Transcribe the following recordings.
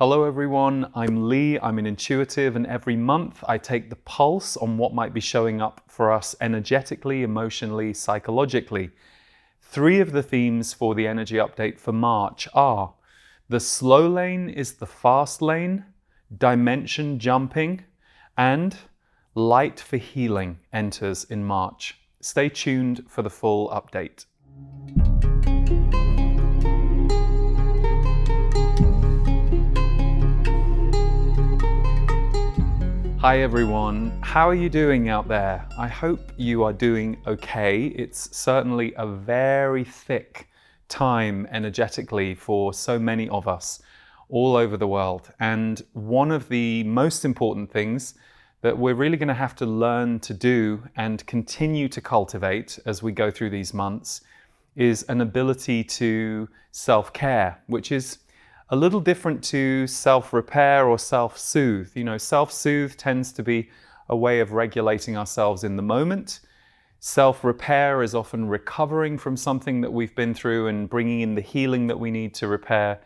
Hello everyone, I'm Lee, I'm an intuitive, and every month I take the pulse on what might be showing up for us energetically, emotionally, psychologically. 3 of the themes for the energy update for March are: the slow lane is the fast lane, dimension jumping, and light for healing enters in March. Stay tuned for the full update. Hi everyone, how are you doing out there? I hope you are doing okay. It's certainly a very thick time energetically for so many of us all over the world. And one of the most important things that we're really going to have to learn to do and continue to cultivate as we go through these months is an ability to self-care, which is a little different to self-repair or self-soothe. You know, self-soothe tends to be a way of regulating ourselves in the moment. Self-repair is often recovering from something that we've been through and bringing in the healing that we need to repair.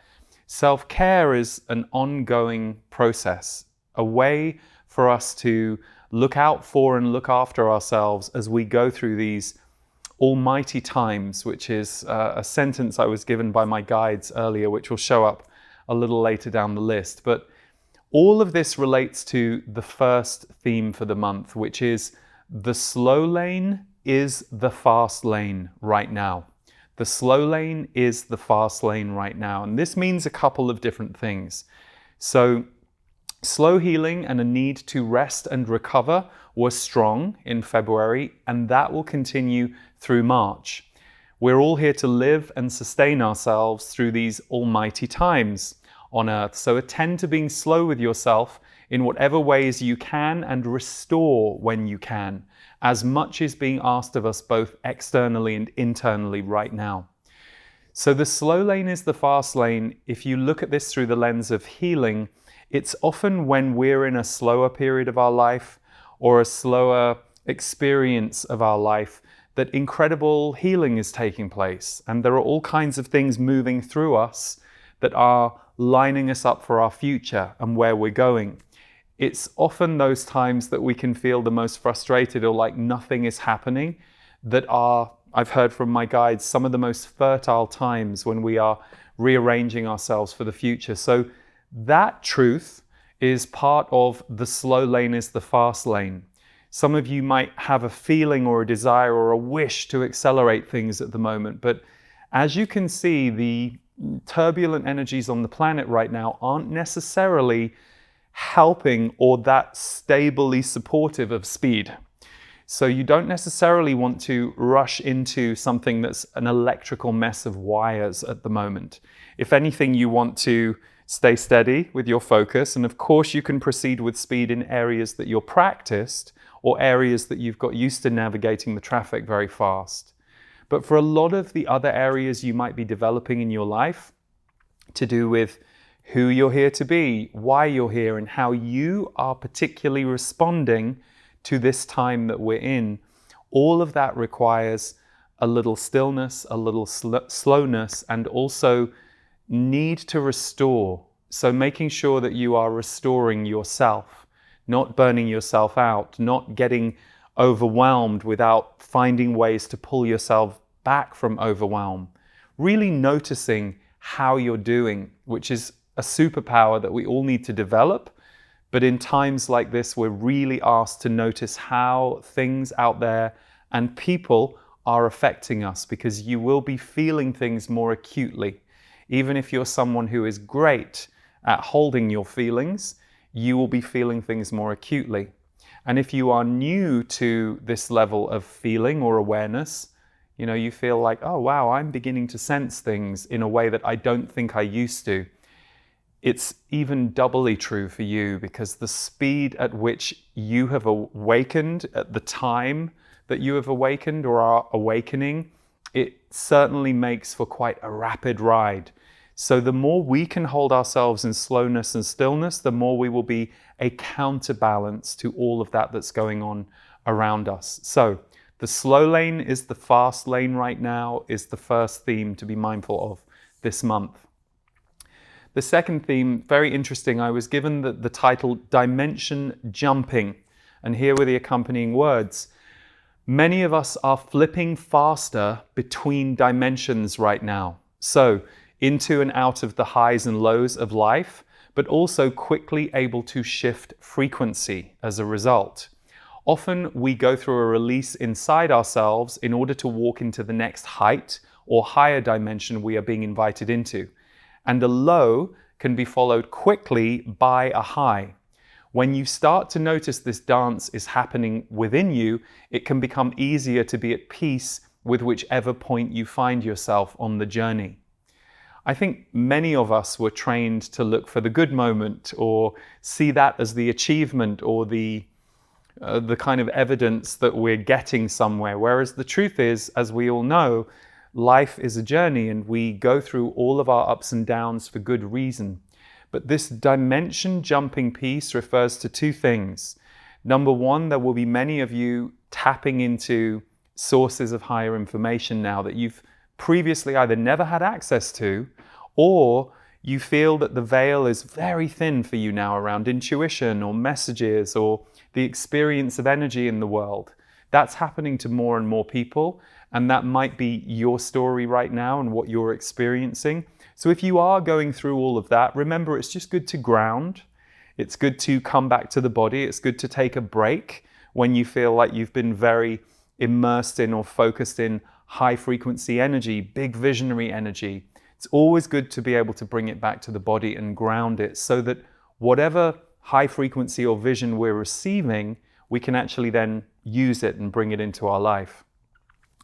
Self-care is an ongoing process, a way for us to look out for and look after ourselves as we go through these almighty times, which is a sentence I was given by my guides earlier, which will show up a little later down the list. But all of this relates to the first theme for the month, which is the slow lane is the fast lane right now. The slow lane is the fast lane right now. And this means a couple of different things. So slow healing and a need to rest and recover was strong in February, and that will continue through March. We're all here to live and sustain ourselves through these almighty times on Earth. So attend to being slow with yourself in whatever ways you can and restore when you can. As much is being asked of us both externally and internally right now. So the slow lane is the fast lane. If you look at this through the lens of healing, it's often when we're in a slower period of our life or a slower experience of our life that incredible healing is taking place. And there are all kinds of things moving through us that are lining us up for our future and where we're going. It's often those times that we can feel the most frustrated or like nothing is happening that are, I've heard from my guides, some of the most fertile times when we are rearranging ourselves for the future. So that truth is part of the slow lane is the fast lane. Some of you might have a feeling or a desire or a wish to accelerate things at the moment, but as you can see, the turbulent energies on the planet right now aren't necessarily helping or that stably supportive of speed. So you don't necessarily want to rush into something that's an electrical mess of wires at the moment. If anything, you want to stay steady with your focus, and of course you can proceed with speed in areas that you're practiced or areas that you've got used to navigating the traffic very fast. But for a lot of the other areas you might be developing in your life to do with who you're here to be, why you're here, and how you are particularly responding to this time that we're in, all of that requires a little stillness, a little slowness, and also need to restore. So making sure that you are restoring yourself, not burning yourself out, not getting overwhelmed without finding ways to pull yourself back from overwhelm. Really noticing how you're doing, which is a superpower that we all need to develop. But in times like this, we're really asked to notice how things out there and people are affecting us, because you will be feeling things more acutely. Even if you're someone who is great at holding your feelings, you will be feeling things more acutely. And if you are new to this level of feeling or awareness, you know, you feel like, oh wow, I'm beginning to sense things in a way that I don't think I used to. It's even doubly true for you, because the speed at which you have awakened at the time that you have awakened or are awakening, it certainly makes for quite a rapid ride. So the more we can hold ourselves in slowness and stillness, the more we will be a counterbalance to all of that that's going on around us. So the slow lane is the fast lane right now is the first theme to be mindful of this month. the second theme, very interesting. I was given the title Dimension Jumping, and here were the accompanying words. Many of us are flipping faster between dimensions right now. So into and out of the highs and lows of life, but also quickly able to shift frequency as a result. Often we go through a release inside ourselves in order to walk into the next height or higher dimension we are being invited into. And a low can be followed quickly by a high. When you start to notice this dance is happening within you, it can become easier to be at peace with whichever point you find yourself on the journey. I think many of us were trained to look for the good moment or see that as the achievement or the kind of evidence that we're getting somewhere. Whereas the truth is, as we all know, life is a journey and we go through all of our ups and downs for good reason. But this dimension jumping piece refers to two things. Number one, there will be many of you tapping into sources of higher information now that you've previously either never had access to, or you feel that the veil is very thin for you now around intuition or messages or the experience of energy in the world. That's happening to more and more people, and that might be your story right now and what you're experiencing. So if you are going through all of that, remember it's just good to ground. It's good to come back to the body. It's good to take a break when you feel like you've been very immersed in or focused in high frequency energy, big visionary energy. It's always good to be able to bring it back to the body and ground it so that whatever high frequency or vision we're receiving, we can actually then use it and bring it into our life.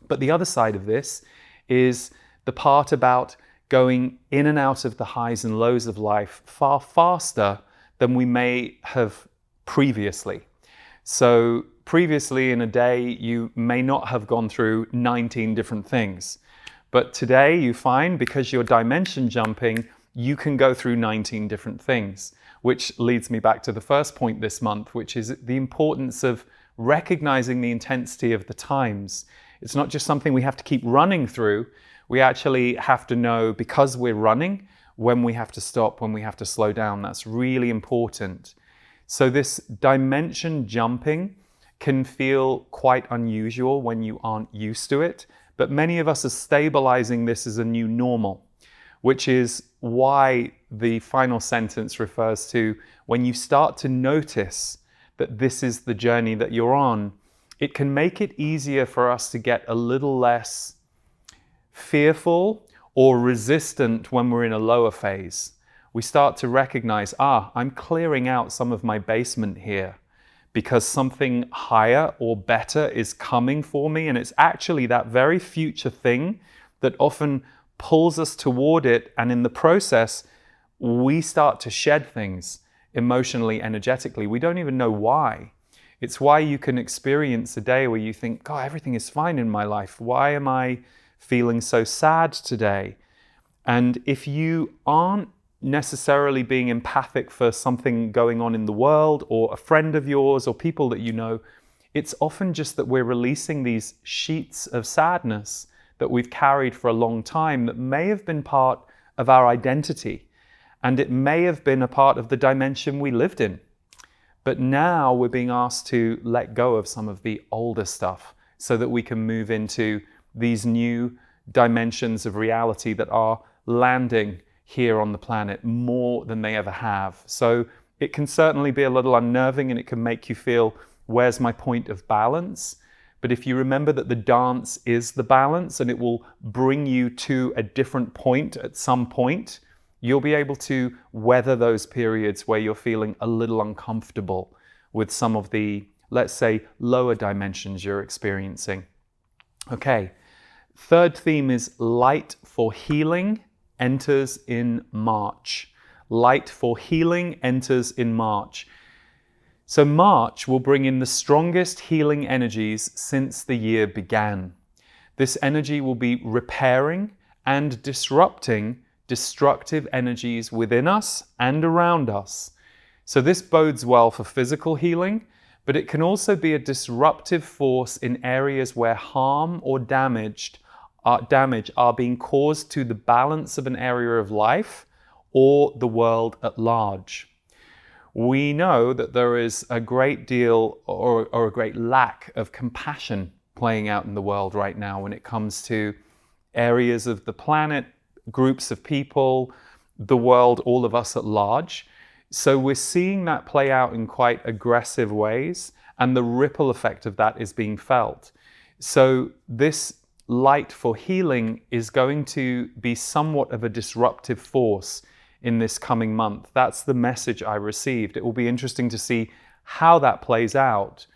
But the other side of this is the part about going in and out of the highs and lows of life far faster than we may have previously. So previously in a day, you may not have gone through 19 different things. But today you find, because you're dimension jumping, you can go through 19 different things, which leads me back to the first point this month, which is the importance of recognizing the intensity of the times. It's not just something we have to keep running through. We actually have to know, because we're running, when we have to stop, when we have to slow down. That's really important. So this dimension jumping can feel quite unusual when you aren't used to it, but many of us are stabilizing this as a new normal, which is why the final sentence refers to when you start to notice that this is the journey that you're on, it can make it easier for us to get a little less fearful or resistant when we're in a lower phase. We start to recognize, I'm clearing out some of my basement here because something higher or better is coming for me. And it's actually that very future thing that often pulls us toward it. And in the process, we start to shed things emotionally, energetically. We don't even know why. It's why you can experience a day where you think, God, everything is fine in my life. Why am I feeling so sad today? And if you aren't necessarily being empathic for something going on in the world or a friend of yours or people that you know, it's often just that we're releasing these sheets of sadness that we've carried for a long time that may have been part of our identity, and it may have been a part of the dimension we lived in. But now we're being asked to let go of some of the older stuff so that we can move into these new dimensions of reality that are landing here on the planet more than they ever have. So it can certainly be a little unnerving and it can make you feel, where's my point of balance? But if you remember that the dance is the balance and it will bring you to a different point at some point, you'll be able to weather those periods where you're feeling a little uncomfortable with some of the, let's say, lower dimensions you're experiencing. Okay, third theme is light for healing enters in March. Light for healing enters in March. So March will bring in the strongest healing energies since the year began. This energy will be repairing and disrupting destructive energies within us and around us. So this bodes well for physical healing, but it can also be a disruptive force in areas where harm or damage are being caused to the balance of an area of life or the world at large. We know that there is a great deal or a great lack of compassion playing out in the world right now when it comes to areas of the planet, groups of people, the world, all of us at large. So we're seeing that play out in quite aggressive ways, and the ripple effect of that is being felt. So this light for healing is going to be somewhat of a disruptive force in this coming month. That's the message I received. It will be interesting to see how that plays out,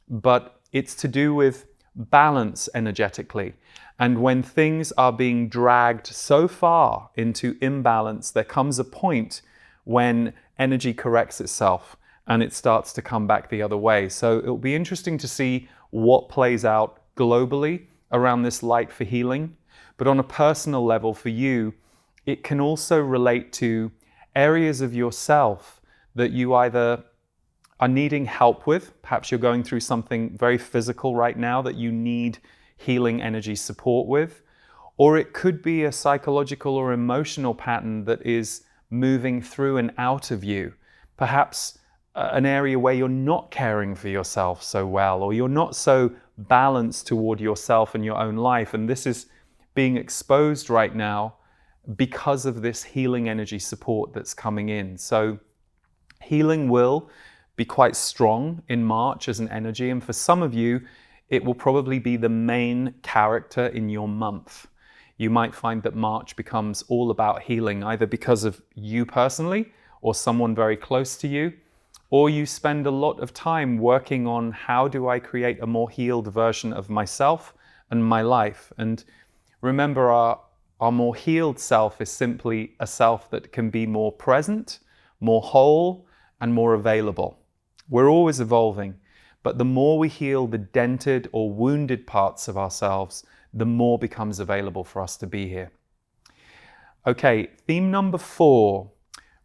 but it's to do with balance energetically. And when things are being dragged so far into imbalance, there comes a point when energy corrects itself and it starts to come back the other way. So it'll be interesting to see what plays out globally around this light for healing. But on a personal level for you, it can also relate to areas of yourself that you either are needing help with. Perhaps you're going through something very physical right now that you need healing energy support with. Or it could be a psychological or emotional pattern that is moving through and out of you. Perhaps an area where you're not caring for yourself so well, or you're not so balanced toward yourself and your own life. And this is being exposed right now because of this healing energy support that's coming in. So healing will be quite strong in March as an energy. And for some of you, it will probably be the main character in your month. You might find that March becomes all about healing, either because of you personally or someone very close to you, or you spend a lot of time working on how do I create a more healed version of myself and my life. And remember, our more healed self is simply a self that can be more present, more whole, and more available. We're always evolving, but the more we heal the dented or wounded parts of ourselves, the more becomes available for us to be here. Okay, theme number 4,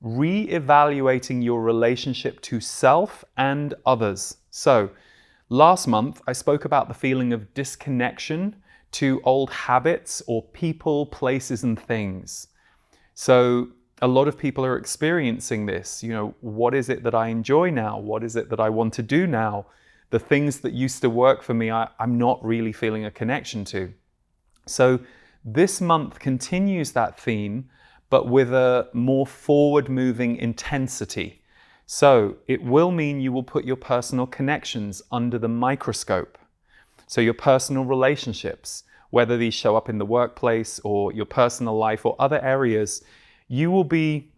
re-evaluating your relationship to self and others. So, last month I spoke about the feeling of disconnection to old habits or people, places, and things. So a lot of people are experiencing this. You know, what is it that I enjoy now? What is it that I want to do now? The things that used to work for me, I'm not really feeling a connection to. So this month continues that theme, but with a more forward-moving intensity. So it will mean you will put your personal connections under the microscope. So your personal relationships, whether these show up in the workplace or your personal life or other areas, you will be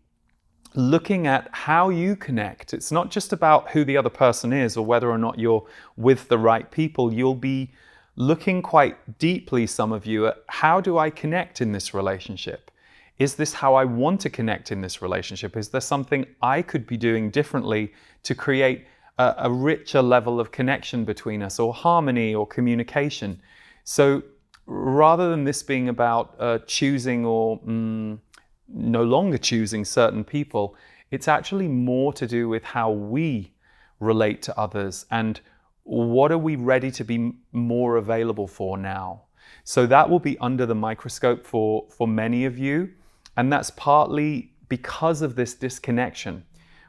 looking at how you connect. It's not just about who the other person is or whether or not you're with the right people. You'll be looking quite deeply, some of you, at how do I connect in this relationship? Is this how I want to connect in this relationship? Is there something I could be doing differently to create a richer level of connection between us, or harmony or communication? So rather than this being about choosing or no longer choosing certain people, it's actually more to do with how we relate to others and what are we ready to be more available for now. So that will be under the microscope for many of you, and that's partly because of this disconnection.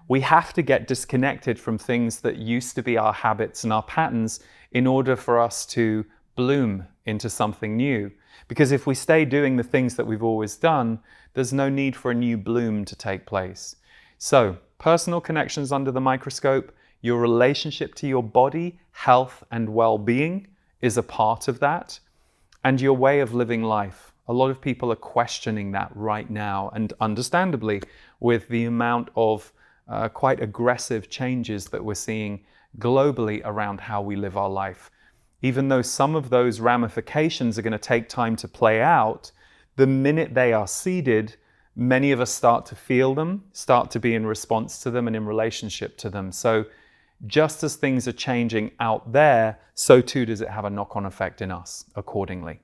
We have to get disconnected from things that used to be our habits and our patterns in order for us to bloom into something new. Because if we stay doing the things that we've always done, there's no need for a new bloom to take place. So, personal connections under the microscope, your relationship to your body, health, and well-being is a part of that, and your way of living life. A lot of people are questioning that right now, and understandably, with the amount of quite aggressive changes that we're seeing globally around how we live our life. Even though some of those ramifications are going to take time to play out, the minute they are seeded, many of us start to feel them, start to be in response to them and in relationship to them. So just as things are changing out there, so too does it have a knock-on effect in us accordingly.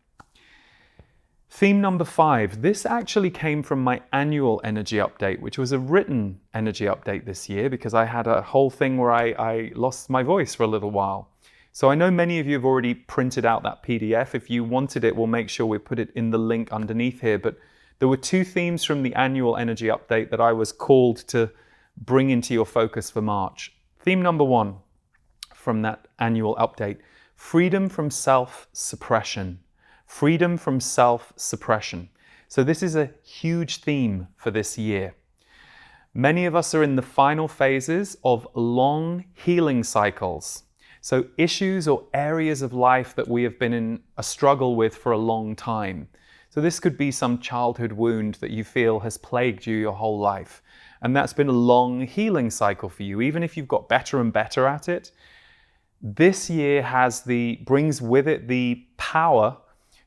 Theme number 5, this actually came from my annual energy update, which was a written energy update this year because I had a whole thing where I lost my voice for a little while. So I know many of you have already printed out that PDF. If you wanted it, we'll make sure we put it in the link underneath here. But There were two themes from the annual energy update that I was called to bring into your focus for March. Theme number one from that annual update: freedom from self-suppression. Freedom from self-suppression. So this is a huge theme for this year. Many of us are in the final phases of long healing cycles. So issues or areas of life that we have been in a struggle with for a long time. So this could be some childhood wound that you feel has plagued you your whole life. And that's been a long healing cycle for you. Even if you've got better and better at it, this year brings with it the power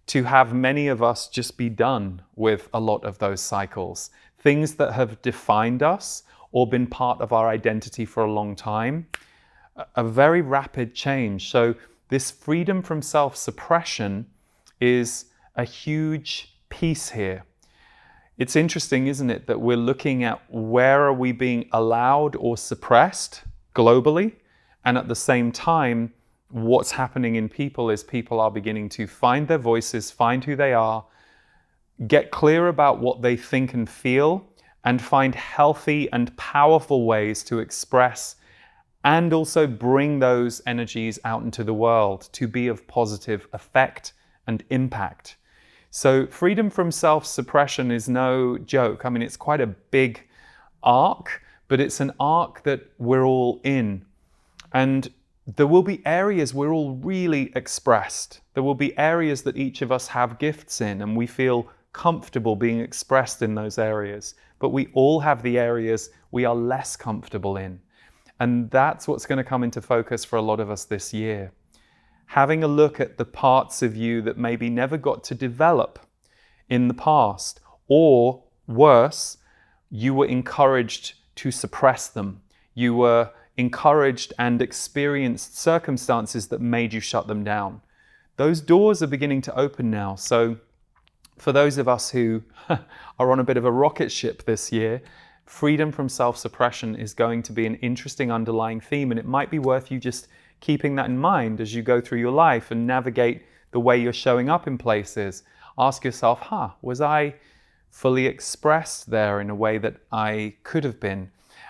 to have many of us just be done with a lot of those cycles. Things that have defined us or been part of our identity for a long time. A very rapid change. So this freedom from self-suppression is a huge piece here. It's interesting, isn't it, that we're looking at where are we being allowed or suppressed globally, and at the same time, what's happening in people is people are beginning to find their voices, find who they are, get clear about what they think and feel, and find healthy and powerful ways to express and also bring those energies out into the world to be of positive effect and impact. So freedom from self-suppression is no joke. I mean, it's quite a big arc, but it's an arc that we're all in. And there will be areas we're all really expressed. There will be areas that each of us have gifts in, and we feel comfortable being expressed in those areas. But we all have the areas we are less comfortable in. And that's what's going to come into focus for a lot of us this year. Having a look at the parts of you that maybe never got to develop in the past, or worse, you were encouraged to suppress them. You were encouraged and experienced circumstances that made you shut them down. Those doors are beginning to open now. So for those of us who are on a bit of a rocket ship this year, freedom from self-suppression is going to be an interesting underlying theme, and it might be worth you just keeping that in mind as you go through your life and navigate the way you're showing up in places. Ask yourself, was I fully expressed there in a way that I could have been?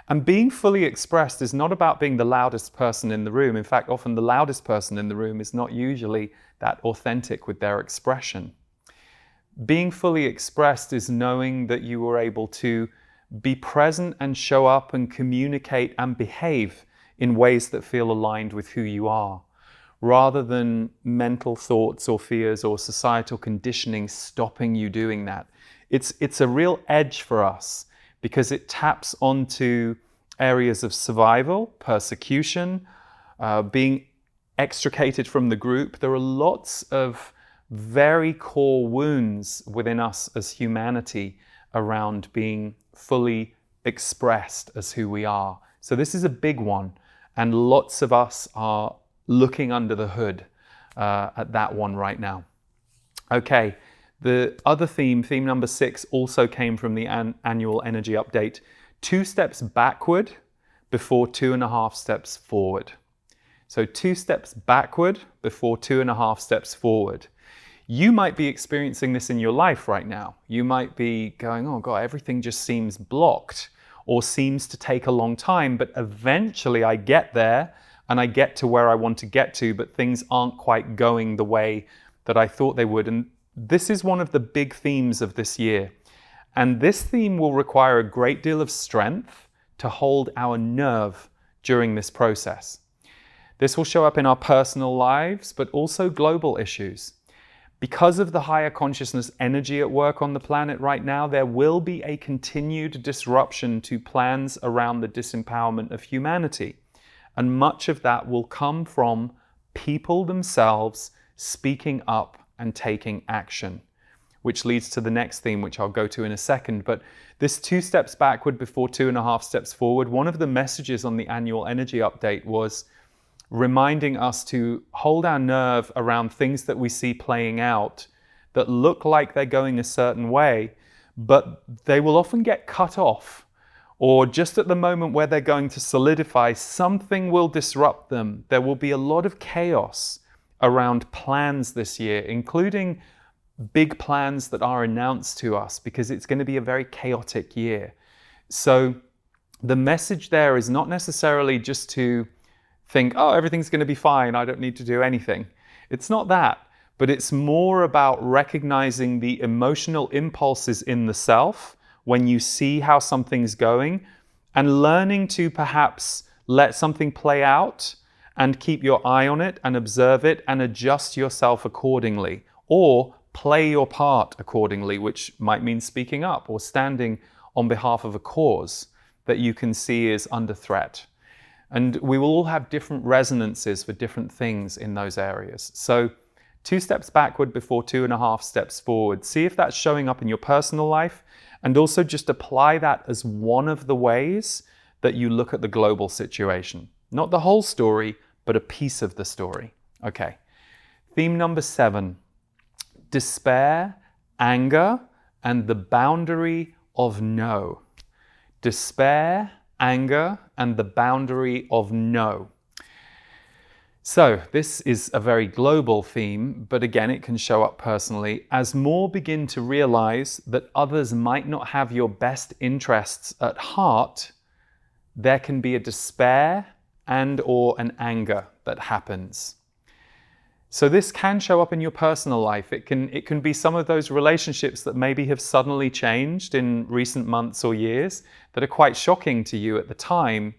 And being fully expressed is not about being the loudest person in the room. In fact, often the loudest person in the room is not usually that authentic with their expression. Being fully expressed is knowing that you were able to be present and show up and communicate and behave in ways that feel aligned with who you are, rather than mental thoughts or fears or societal conditioning stopping you doing that. It's a real edge for us because it taps onto areas of survival, persecution, being extricated from the group. There are lots of very core wounds within us as humanity around being fully expressed as who we are. So this is a big one, and lots of us are looking under the hood at that one right now. Okay, the other theme number 6, also came from the annual energy update. 2 steps backward before 2.5 steps forward. So 2 steps backward before 2.5 steps forward. You might be experiencing this in your life right now. You might be going, oh God, everything just seems blocked or seems to take a long time, but eventually I get there and I get to where I want to get to, but things aren't quite going the way that I thought they would. And this is one of the big themes of this year. And this theme will require a great deal of strength to hold our nerve during this process. This will show up in our personal lives, but also global issues. Because of the higher consciousness energy at work on the planet right now, there will be a continued disruption to plans around the disempowerment of humanity. And much of that will come from people themselves speaking up and taking action, which leads to the next theme, which I'll go to in a second. But this 2 steps backward before 2.5 steps forward, one of the messages on the annual energy update was reminding us to hold our nerve around things that we see playing out that look like they're going a certain way, but they will often get cut off, or just at the moment where they're going to solidify, something will disrupt them. There will be a lot of chaos around plans this year, including big plans that are announced to us, because it's going to be a very chaotic year. So the message there is not necessarily just to think, oh, everything's going to be fine, I don't need to do anything. It's not that, but it's more about recognizing the emotional impulses in the self when you see how something's going, and learning to perhaps let something play out and keep your eye on it and observe it and adjust yourself accordingly, or play your part accordingly, which might mean speaking up or standing on behalf of a cause that you can see is under threat. And we will all have different resonances for different things in those areas. So 2 steps backward before 2.5 steps forward. See if that's showing up in your personal life, and also just apply that as one of the ways that you look at the global situation. Not the whole story, but a piece of the story. Okay. Theme number 7, despair, anger, and the boundary of no. Despair, anger, and the boundary of no. So this is a very global theme, but again, it can show up personally. As more begin to realize that others might not have your best interests at heart, there can be a despair and or an anger that happens. So this can show up in your personal life. It can be some of those relationships that maybe have suddenly changed in recent months or years that are quite shocking to you at the time,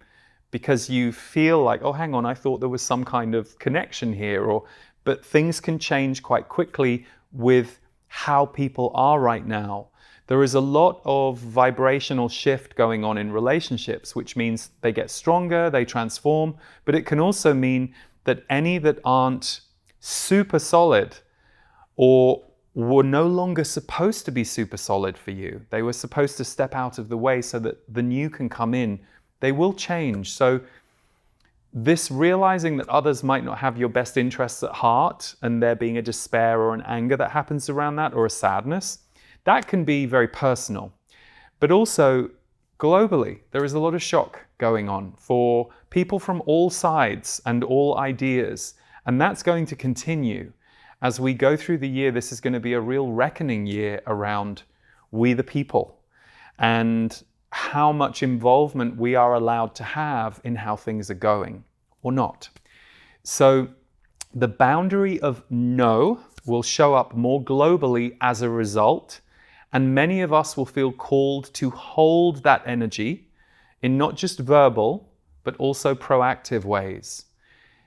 because you feel like, oh, hang on, I thought there was some kind of connection here. But things can change quite quickly with how people are right now. There is a lot of vibrational shift going on in relationships, which means they get stronger, they transform, but it can also mean that any that aren't super solid or were no longer supposed to be super solid for you, they were supposed to step out of the way so that the new can come in, they will change. So this realizing that others might not have your best interests at heart, and there being a despair or an anger that happens around that, or a sadness, that can be very personal. But also globally, there is a lot of shock going on for people from all sides and all ideas. And that's going to continue. As we go through the year, this is going to be a real reckoning year around we the people and how much involvement we are allowed to have in how things are going or not. So the boundary of no will show up more globally as a result, and many of us will feel called to hold that energy in not just verbal, but also proactive ways.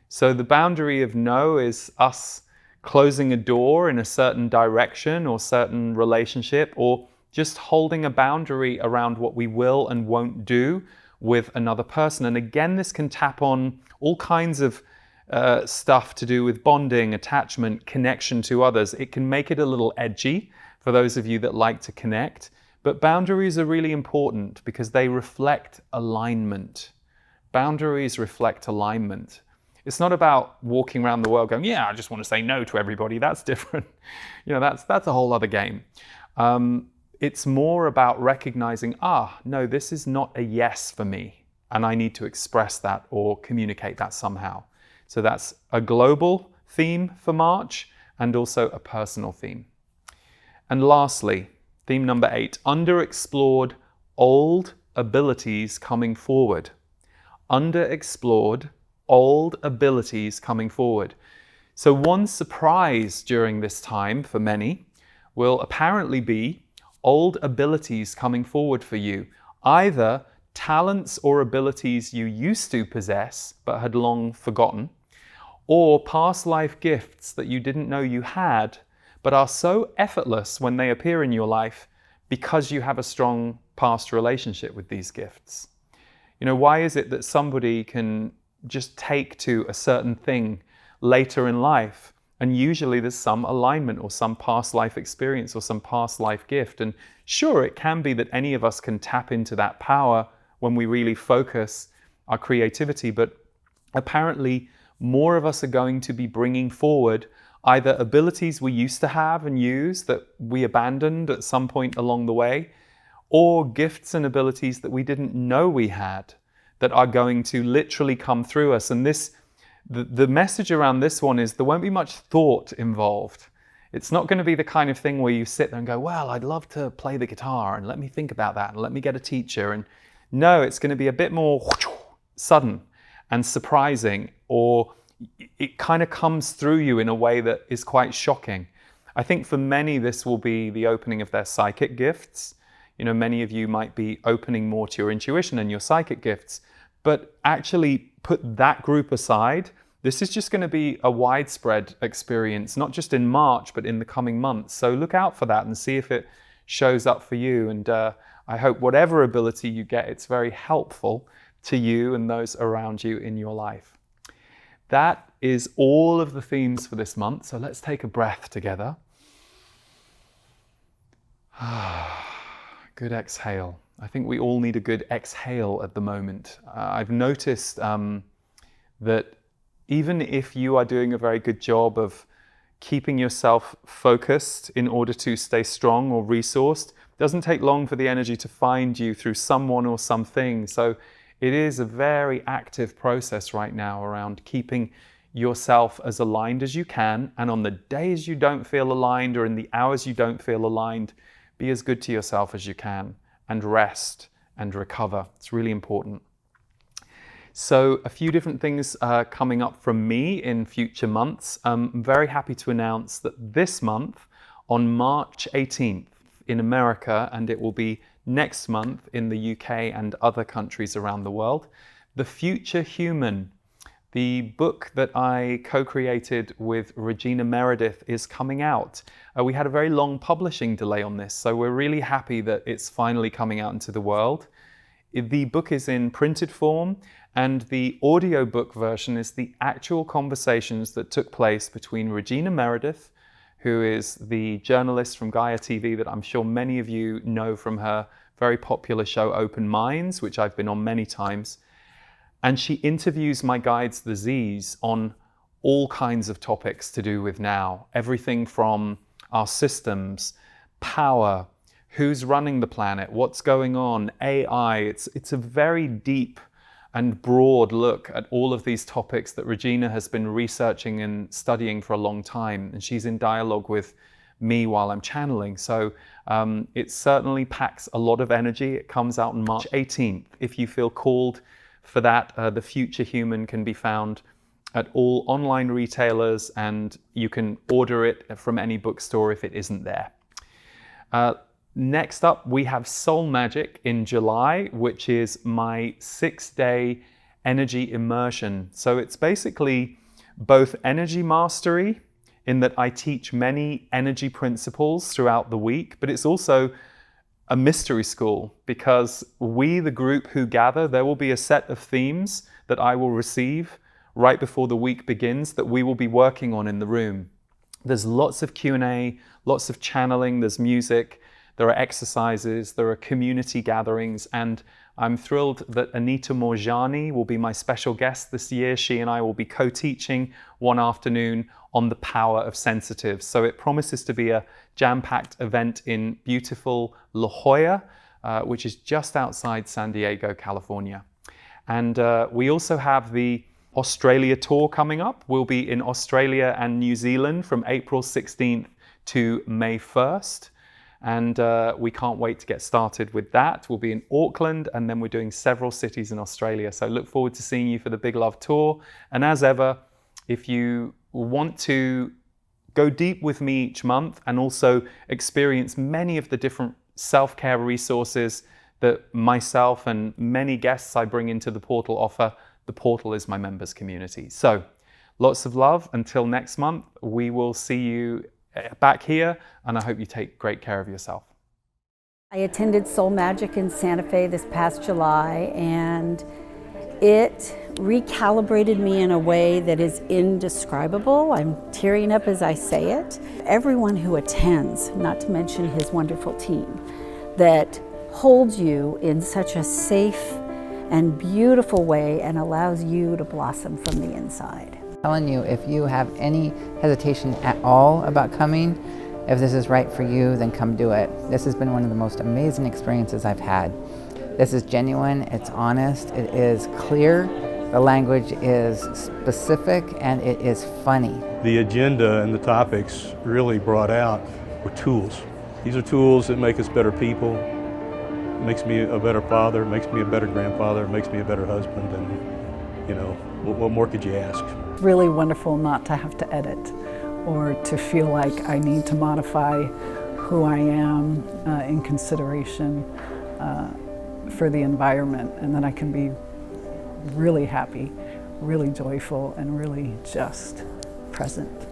So the boundary of no is us closing a door in a certain direction or certain relationship, or just holding a boundary around what we will and won't do with another person. And again, this can tap on all kinds of stuff to do with bonding, attachment, connection to others. It can make it a little edgy for those of you that like to connect. But boundaries are really important because they reflect alignment. Boundaries reflect alignment. It's not about walking around the world going, yeah, I just want to say no to everybody. That's different. That's a whole other game. It's more about recognizing, no, this is not a yes for me, and I need to express that or communicate that somehow. So that's a global theme for March and also a personal theme. And lastly, theme number 8, underexplored old abilities coming forward. Underexplored old abilities coming forward. So one surprise during this time for many will apparently be old abilities coming forward for you. Either talents or abilities you used to possess but had long forgotten, or past life gifts that you didn't know you had but are so effortless when they appear in your life because you have a strong past relationship with these gifts. Why is it that somebody can just take to a certain thing later in life, and usually there's some alignment or some past life experience or some past life gift? And sure, it can be that any of us can tap into that power when we really focus our creativity, but apparently more of us are going to be bringing forward either abilities we used to have and use that we abandoned at some point along the way, or gifts and abilities that we didn't know we had that are going to literally come through us. And the message around this one is there won't be much thought involved. It's not going to be the kind of thing where you sit there and go, well, I'd love to play the guitar and let me think about that and let me get a teacher. And no, it's going to be a bit more sudden and surprising, or it kind of comes through you in a way that is quite shocking. I think for many, this will be the opening of their psychic gifts. You know, many of you might be opening more to your intuition and your psychic gifts, but actually put that group aside. This is just going to be a widespread experience, not just in March, but in the coming months. So look out for that and see if it shows up for you. And I hope whatever ability you get, it's very helpful to you and those around you in your life. That is all of the themes for this month. So let's take a breath together. Good exhale. I think we all need a good exhale at the moment. I've noticed that even if you are doing a very good job of keeping yourself focused in order to stay strong or resourced, it doesn't take long for the energy to find you through someone or something. So it is a very active process right now around keeping yourself as aligned as you can. And on the days you don't feel aligned, or in the hours you don't feel aligned, be as good to yourself as you can and rest and recover. It's really important. So a few different things coming up from me in future months. I'm very happy to announce that this month, on March 18th in America, and it will be next month in the UK and other countries around the world, The Future Human, the book that I co-created with Regina Meredith, is coming out. We had a very long publishing delay on this, so we're really happy that it's finally coming out into the world. The book is in printed form, and the audiobook version is the actual conversations that took place between Regina Meredith, who is the journalist from Gaia TV that I'm sure many of you know from her very popular show Open Minds, which I've been on many times. And she interviews my guides, the Z's, on all kinds of topics to do with now. Everything from our systems, power, who's running the planet, what's going on, AI. It's a very deep and broad look at all of these topics that Regina has been researching and studying for a long time. And she's in dialogue with me while I'm channeling. So it certainly packs a lot of energy. It comes out on March 18th. If you feel called for that, The Future Human can be found at all online retailers, and you can order it from any bookstore if it isn't there. Next up, we have Soul Magic in July, which is my 6-day energy immersion. So it's basically both energy mastery, in that I teach many energy principles throughout the week, but it's also a mystery school, because we, the group who gather, there will be a set of themes that I will receive right before the week begins that we will be working on in the room. There's lots of Q&A, lots of channeling, there's music, there are exercises, there are community gatherings, and I'm thrilled that Anita Morjani will be my special guest this year. She and I will be co-teaching one afternoon on the power of sensitives. So it promises to be a jam-packed event in beautiful La Jolla, which is just outside San Diego, California. And we also have the Australia tour coming up. We'll be in Australia and New Zealand from April 16th to May 1st. And we can't wait to get started with that. We'll be in Auckland, and then we're doing several cities in Australia. So look forward to seeing you for the Big Love Tour. And as ever, if you want to go deep with me each month and also experience many of the different self-care resources that myself and many guests I bring into the portal offer, the portal is my members community. So lots of love. Until next month, we will see you back here, and I hope you take great care of yourself. I attended Soul Magic in Santa Fe this past July, and it recalibrated me in a way that is indescribable. I'm tearing up as I say it. Everyone who attends, not to mention his wonderful team, that holds you in such a safe and beautiful way and allows you to blossom from the inside. Telling you, if you have any hesitation at all about coming, if this is right for you, then come do it. This has been one of the most amazing experiences I've had. This is genuine, it's honest, it is clear, The language is specific and it is funny. The agenda and the topics really brought out were tools. These are tools that make us better people. It makes me a better father, it makes me a better grandfather, it makes me a better husband, and you know, what more could you ask? Really wonderful not to have to edit or to feel like I need to modify who I am in consideration for the environment, and that I can be really happy, really joyful, and really just present.